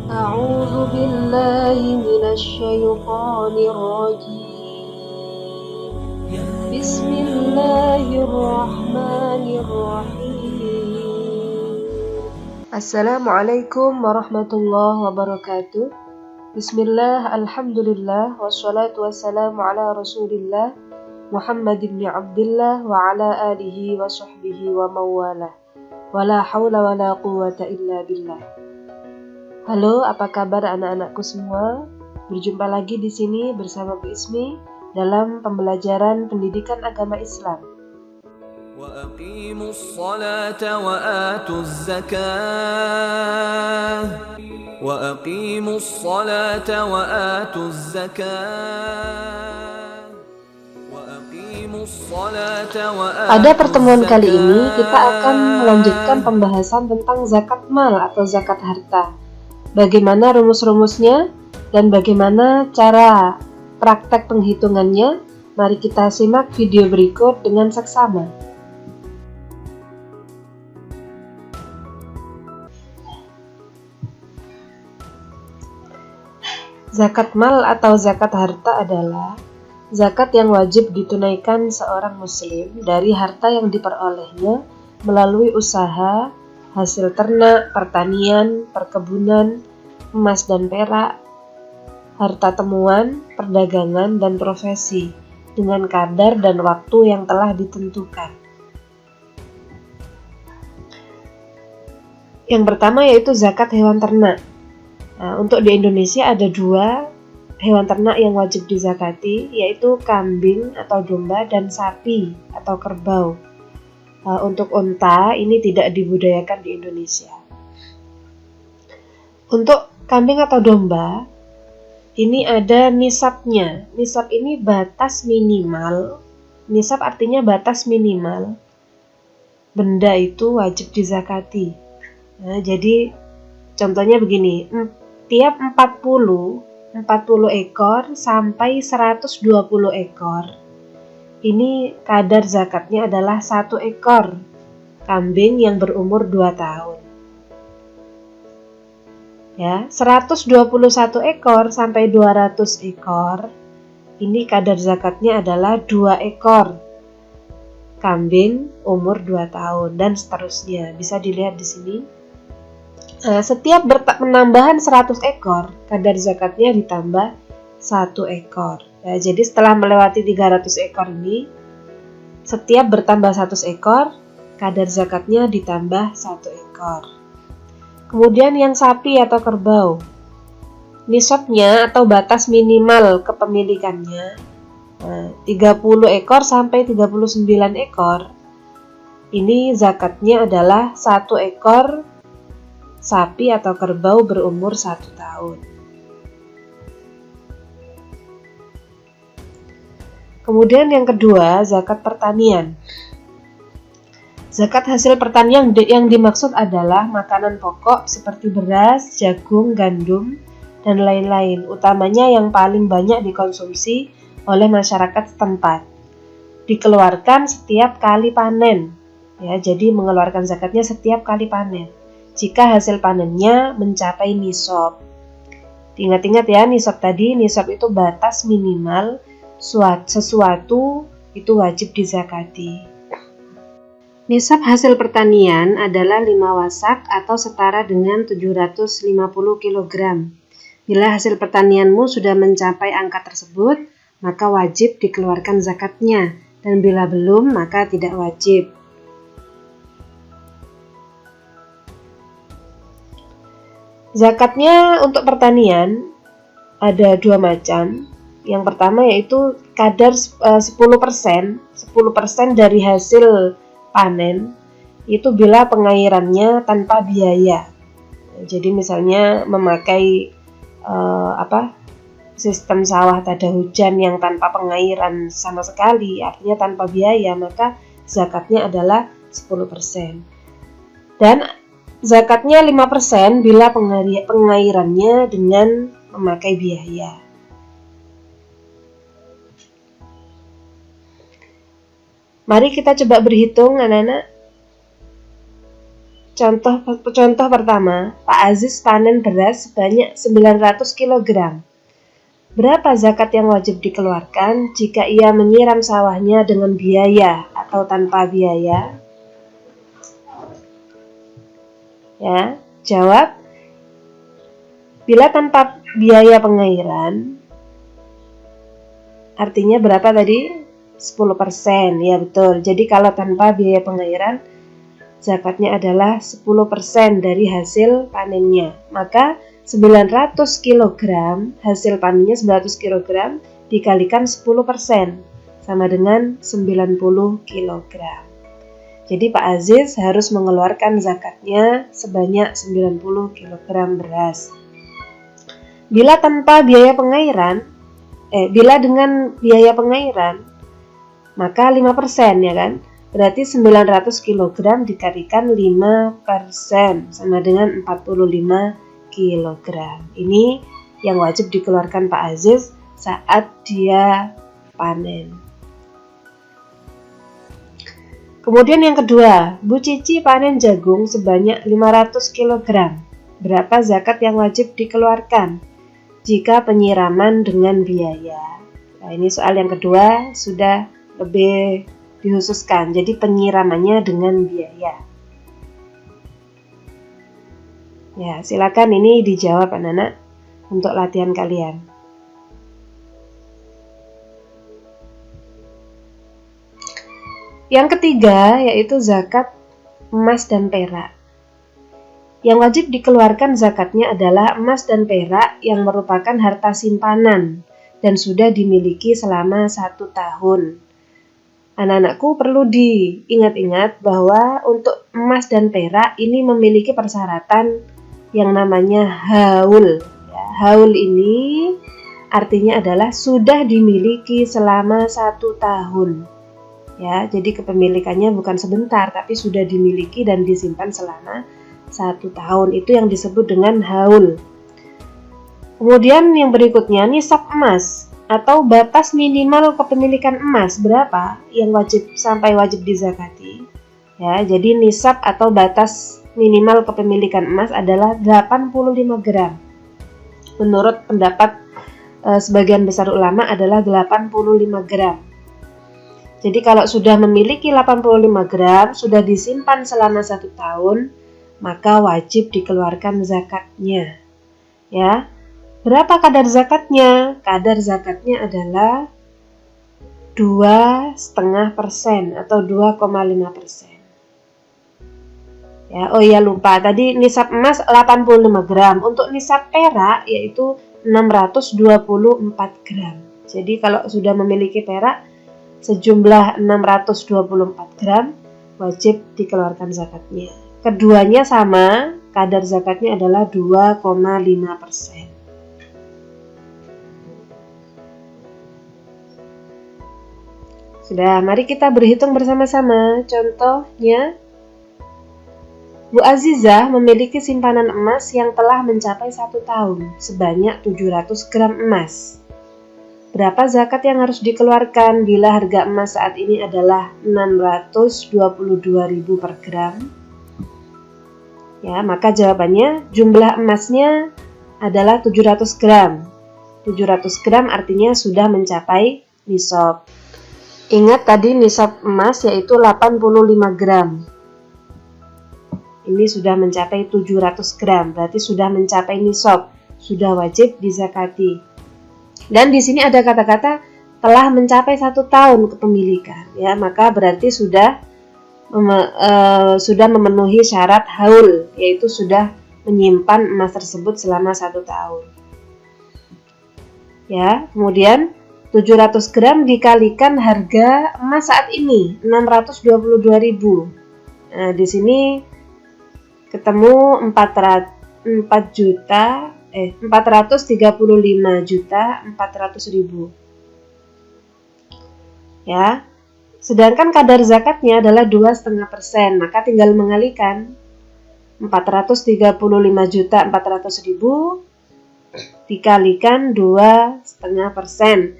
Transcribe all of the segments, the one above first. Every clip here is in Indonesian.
أعوذ بالله من الشيطان الرجيم بسم الله الرحمن الرحيم Assalamualaikum warahmatullahi wabarakatuh. Bismillah, alhamdulillah, wassalatu wassalamu ala rasulillah Muhammad ibn Abdullah wa ala alihi wa sahbihi wa mawalah. Wala hawla wala quwwata illa billah. Halo, apa kabar anak-anakku semua? Berjumpa lagi di sini bersama Bu Ismi dalam pembelajaran pendidikan agama Islam. وَأَقِيمُوا الصَّلَاةَ وَآتُوا الزَّكَاةَ وَأَقِيمُوا الصَّلَاةَ وَآتُوا الزَّكَاةَ وَأَقِيمُوا الصَّلَاةَ Pada وَآتُوا pertemuan kali ini kita akan الزَّكَاةَ melanjutkan pembahasan tentang zakat mal atau zakat harta. Bagaimana rumus-rumusnya dan bagaimana cara praktek penghitungannya? Mari kita simak video berikut dengan seksama. Zakat mal atau zakat harta adalah zakat yang wajib ditunaikan seorang muslim dari harta yang diperolehnya melalui usaha, hasil ternak, pertanian, perkebunan, emas dan perak, harta temuan, perdagangan, dan profesi dengan kadar dan waktu yang telah ditentukan. Yang pertama yaitu zakat hewan ternak. Nah, untuk di Indonesia ada dua hewan ternak yang wajib dizakati, yaitu kambing atau domba dan sapi atau kerbau. Untuk unta ini tidak dibudayakan di Indonesia. Untuk kambing atau domba ini ada nisabnya. Nisab ini batas minimal. Nisab artinya batas minimal benda itu wajib dizakati. Nah, jadi contohnya begini, tiap 40 ekor sampai 120 ekor. Ini kadar zakatnya adalah 1 ekor kambing yang berumur 2 tahun. Ya, 121 ekor sampai 200 ekor. Ini kadar zakatnya adalah 2 ekor kambing umur 2 tahun dan seterusnya. Bisa dilihat di sini. Setiap penambahan 100 ekor, kadar zakatnya ditambah 1 ekor. Ya, jadi setelah melewati 300 ekor ini, setiap bertambah 100 ekor, kadar zakatnya ditambah 1 ekor. Kemudian yang sapi atau kerbau, nisabnya atau batas minimal kepemilikannya 30 ekor sampai 39 ekor. Ini zakatnya adalah 1 ekor sapi atau kerbau berumur 1 tahun. Kemudian yang kedua, zakat pertanian. Zakat hasil pertanian yang dimaksud adalah makanan pokok seperti beras, jagung, gandum, dan lain-lain, utamanya yang paling banyak dikonsumsi oleh masyarakat setempat. Dikeluarkan setiap kali panen. Ya, jadi mengeluarkan zakatnya setiap kali panen. Jika hasil panennya mencapai nisab. Ingat-ingat ya, nisab tadi, nisab itu batas minimal sesuatu itu wajib dizakati. Nisab hasil pertanian adalah 5 wasak atau setara dengan 750 kg. Bila hasil pertanianmu sudah mencapai angka tersebut, maka wajib dikeluarkan zakatnya, dan bila belum, maka tidak wajib. Zakatnya untuk pertanian ada 2 macam. Yang pertama yaitu kadar 10% dari hasil panen itu bila pengairannya tanpa biaya. Jadi misalnya memakai sistem sawah tada hujan yang tanpa pengairan sama sekali, artinya tanpa biaya, maka zakatnya adalah 10%. Dan zakatnya 5% bila pengairannya dengan memakai biaya. Mari kita coba berhitung anak-anak. contoh pertama, Pak Aziz panen beras sebanyak 900 kg. Berapa zakat yang wajib dikeluarkan jika ia menyiram sawahnya dengan biaya atau tanpa biaya? Ya, jawab. Bila tanpa biaya pengairan, artinya berapa tadi? 10%. Ya betul. Jadi kalau tanpa biaya pengairan, zakatnya adalah 10% dari hasil panennya. Maka 900 kg, hasil panennya 900 kg dikalikan 10% sama dengan 90 kg. Jadi Pak Aziz harus mengeluarkan zakatnya sebanyak 90 kg beras. Bila tanpa biaya pengairan, bila dengan biaya pengairan, maka 5% ya kan? Berarti 900 kg dikalikan 5% sama dengan 45 kg. Ini yang wajib dikeluarkan Pak Aziz saat dia panen. Kemudian yang kedua, Bu Cici panen jagung sebanyak 500 kg. Berapa zakat yang wajib dikeluarkan jika penyiraman dengan biaya? Nah, ini soal yang kedua sudah lebih dikhususkan. Jadi penyiramannya dengan biaya. Ya, silakan ini dijawab anak-anak untuk latihan kalian. Yang ketiga yaitu zakat emas dan perak. Yang wajib dikeluarkan zakatnya adalah emas dan perak yang merupakan harta simpanan dan sudah dimiliki selama 1 tahun. Anak-anakku perlu diingat-ingat bahwa untuk emas dan perak ini memiliki persyaratan yang namanya haul. Ya, haul ini artinya adalah sudah dimiliki selama 1 tahun. Ya, jadi kepemilikannya bukan sebentar, tapi sudah dimiliki dan disimpan selama 1 tahun. Itu yang disebut dengan haul. Kemudian yang berikutnya, nisab emas atau batas minimal kepemilikan emas berapa yang wajib dizakati. Ya, jadi nisab atau batas minimal kepemilikan emas adalah 85 gram. Menurut pendapat sebagian besar ulama adalah 85 gram. Jadi kalau sudah memiliki 85 gram, sudah disimpan selama 1 tahun, maka wajib dikeluarkan zakatnya. Ya, berapa kadar zakatnya? Kadar zakatnya adalah 2,5% atau 2,5%. Ya, oh iya lupa, tadi nisab emas 85 gram, untuk nisab perak yaitu 624 gram. Jadi kalau sudah memiliki perak sejumlah 624 gram, wajib dikeluarkan zakatnya. Keduanya sama, kadar zakatnya adalah 2,5%. Sudah, mari kita berhitung bersama-sama. Contohnya, Bu Azizah memiliki simpanan emas yang telah mencapai 1 tahun, sebanyak 700 gram emas. Berapa zakat yang harus dikeluarkan bila harga emas saat ini adalah 622.000 per gram? Ya, maka jawabannya jumlah emasnya adalah 700 gram. 700 gram artinya sudah mencapai nisab. Ingat tadi nisab emas yaitu 85 gram. Ini sudah mencapai 700 gram, berarti sudah mencapai nisab, sudah wajib dizakati. Dan di sini ada kata-kata telah mencapai 1 tahun kepemilikan, ya, maka berarti sudah memenuhi syarat haul, yaitu sudah menyimpan emas tersebut selama 1 tahun. Ya, kemudian 700 gram dikalikan harga emas saat ini 622.000. Nah, di sini ketemu 435.400.000. Ya. Sedangkan kadar zakatnya adalah 2,5%, maka tinggal mengalikan 435.400.000 dikalikan 2,5%.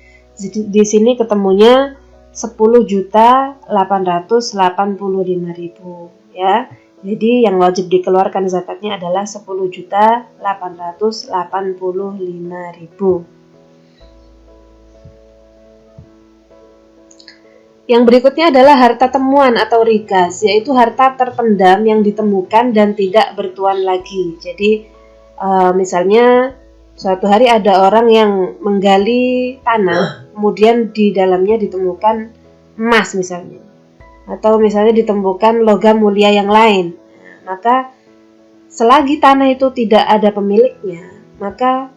Di sini ketemunya 10.885.000, ya. Jadi yang wajib dikeluarkan zakatnya adalah 10.885.000. Yang berikutnya adalah harta temuan atau rikas, yaitu harta terpendam yang ditemukan dan tidak bertuan lagi. Jadi misalnya suatu hari ada orang yang menggali tanah, kemudian di dalamnya ditemukan emas misalnya, atau misalnya ditemukan logam mulia yang lain. Maka selagi tanah itu tidak ada pemiliknya, maka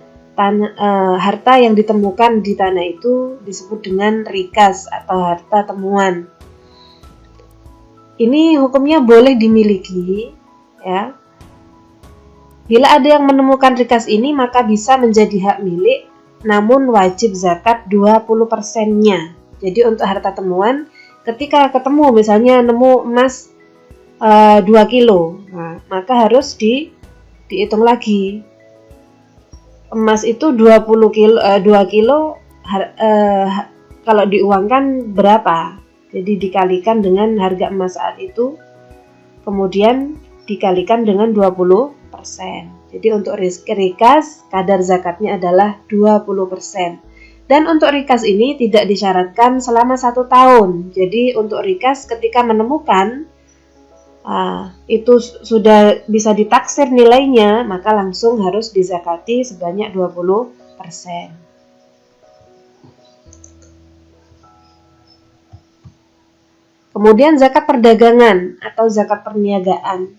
harta yang ditemukan di tanah itu disebut dengan rikas atau harta temuan. Ini hukumnya boleh dimiliki, ya. Bila ada yang menemukan rikas ini, maka bisa menjadi hak milik, namun wajib zakat 20%-nya. Jadi untuk harta temuan, ketika ketemu misalnya nemu emas 2 kilo, maka harus dihitung lagi. Emas itu 2 kilo kalau diuangkan berapa? Jadi dikalikan dengan harga emas saat itu, kemudian dikalikan dengan 20%. Jadi untuk rikas, kadar zakatnya adalah 20%. Dan untuk rikas ini tidak disyaratkan selama 1 tahun. Jadi untuk rikas ketika menemukan itu sudah bisa ditaksir nilainya, maka langsung harus dizakati sebanyak 20%. Kemudian zakat perdagangan atau zakat perniagaan.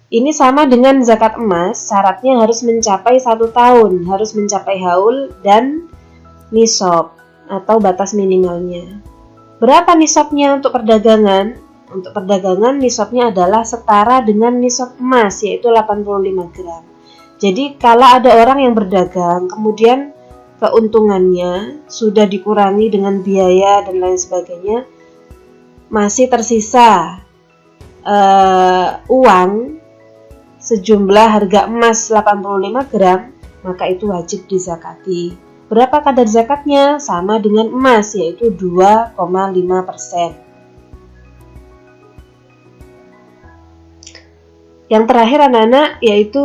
Ini sama dengan zakat emas, syaratnya harus mencapai 1 tahun, harus mencapai haul dan nisab atau batas minimalnya. Berapa nisabnya untuk perdagangan? Untuk perdagangan nisabnya adalah setara dengan nisab emas, yaitu 85 gram. Jadi kalau ada orang yang berdagang, kemudian keuntungannya sudah dikurangi dengan biaya dan lain sebagainya, masih tersisa uang sejumlah harga emas 85 gram, maka itu wajib dizakati. Berapa kadar zakatnya? Sama dengan emas, yaitu 2,5%. Yang terakhir anak-anak yaitu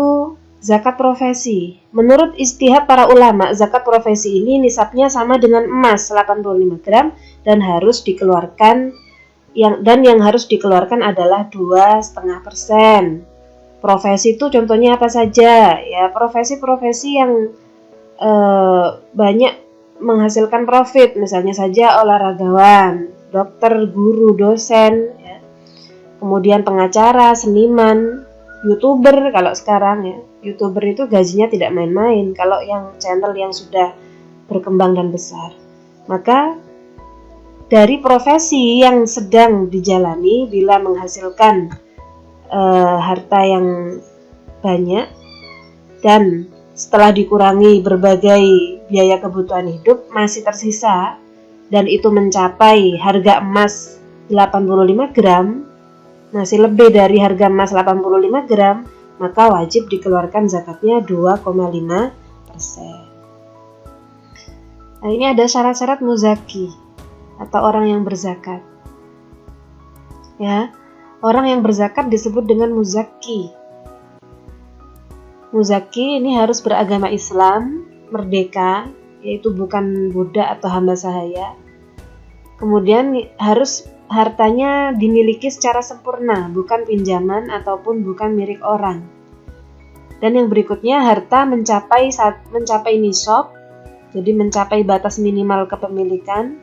zakat profesi. Menurut ijtihad para ulama, zakat profesi ini nisabnya sama dengan emas 85 gram dan harus dikeluarkan yang harus dikeluarkan adalah 2,5%. Profesi itu contohnya apa saja? Ya, profesi-profesi yang banyak menghasilkan profit, misalnya saja olahragawan, dokter, guru, dosen, ya. Kemudian pengacara, seniman, YouTuber. Kalau sekarang ya, YouTuber itu gajinya tidak main-main kalau yang channel yang sudah berkembang dan besar. Maka dari profesi yang sedang dijalani, bila menghasilkan harta yang banyak dan setelah dikurangi berbagai biaya kebutuhan hidup masih tersisa dan itu mencapai harga emas 85 gram, masih lebih dari harga emas 85 gram, maka wajib dikeluarkan zakatnya 2,5%. Nah, ini ada syarat-syarat muzaki atau orang yang berzakat. Ya, orang yang berzakat disebut dengan muzaki. Muzaki ini harus beragama Islam, merdeka, yaitu bukan budak atau hamba sahaya. Kemudian harus hartanya dimiliki secara sempurna, bukan pinjaman ataupun bukan milik orang. Dan yang berikutnya, harta mencapai nisab, jadi mencapai batas minimal kepemilikan,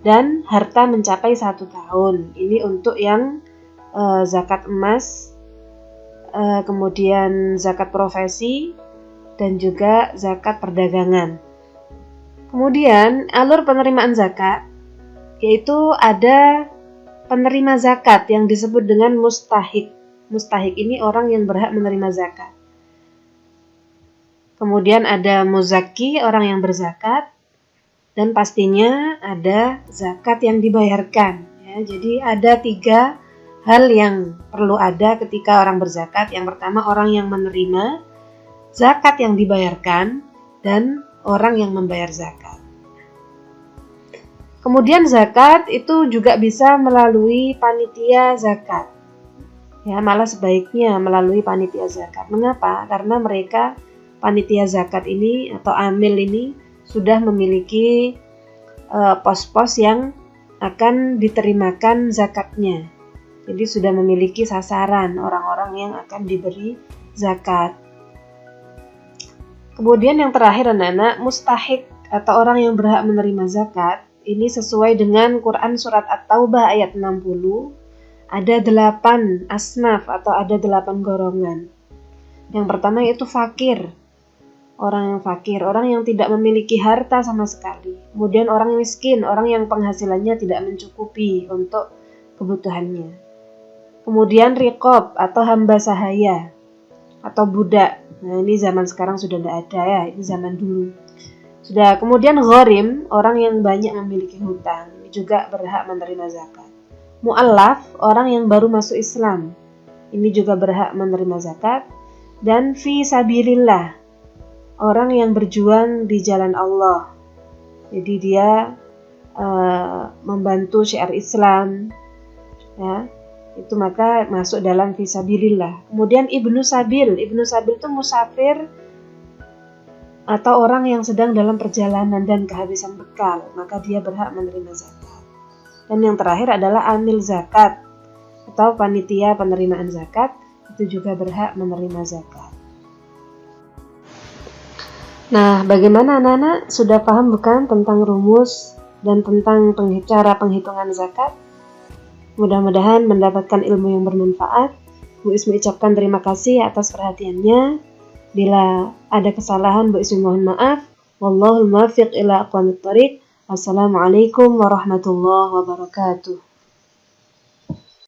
dan harta mencapai 1 tahun. Ini untuk yang zakat emas, kemudian zakat profesi, dan juga zakat perdagangan. Kemudian alur penerimaan zakat, yaitu ada penerima zakat yang disebut dengan mustahik. Mustahik ini orang yang berhak menerima zakat. Kemudian ada muzaki, orang yang berzakat, dan pastinya ada zakat yang dibayarkan. Ya, jadi ada 3 hal yang perlu ada ketika orang berzakat. Yang pertama, orang yang menerima zakat yang dibayarkan, dan orang yang membayar zakat. Kemudian zakat itu juga bisa melalui panitia zakat. Ya, malah sebaiknya melalui panitia zakat. Mengapa? Karena mereka panitia zakat ini atau amil ini sudah memiliki pos-pos yang akan diterimakan zakatnya. Jadi sudah memiliki sasaran orang-orang yang akan diberi zakat. Kemudian yang terakhir anak-anak, mustahik atau orang yang berhak menerima zakat, ini sesuai dengan Quran surat At-Taubah ayat 60, ada 8 asnaf atau ada 8 golongan. Yang pertama yaitu fakir, orang yang fakir, orang yang tidak memiliki harta sama sekali. Kemudian orang miskin, orang yang penghasilannya tidak mencukupi untuk kebutuhannya. Kemudian riqab atau hamba sahaya atau budak. Nah, ini zaman sekarang sudah tidak ada ya, ini zaman dulu. Sudah. Kemudian gharim, orang yang banyak memiliki hutang, ini juga berhak menerima zakat. Mu'allaf, orang yang baru masuk Islam, ini juga berhak menerima zakat. Dan fi sabilillah, orang yang berjuang di jalan Allah. Jadi dia membantu syiar Islam, ya. Itu maka masuk dalam fisabilillah. Kemudian ibnu sabil itu musafir atau orang yang sedang dalam perjalanan dan kehabisan bekal, maka dia berhak menerima zakat. Dan yang terakhir adalah amil zakat atau panitia penerimaan zakat, itu juga berhak menerima zakat. Nah, bagaimana anak-anak? Sudah paham bukan tentang rumus dan tentang cara penghitungan zakat? Mudah-mudahan mendapatkan ilmu yang bermanfaat. Bu Ismi ucapkan terima kasih atas perhatiannya. Bila ada kesalahan, Bu Ismi mohon maaf. Wallahul muwaffiq ila aqwamit thoriq. Wassalamualaikum warahmatullahi wabarakatuh.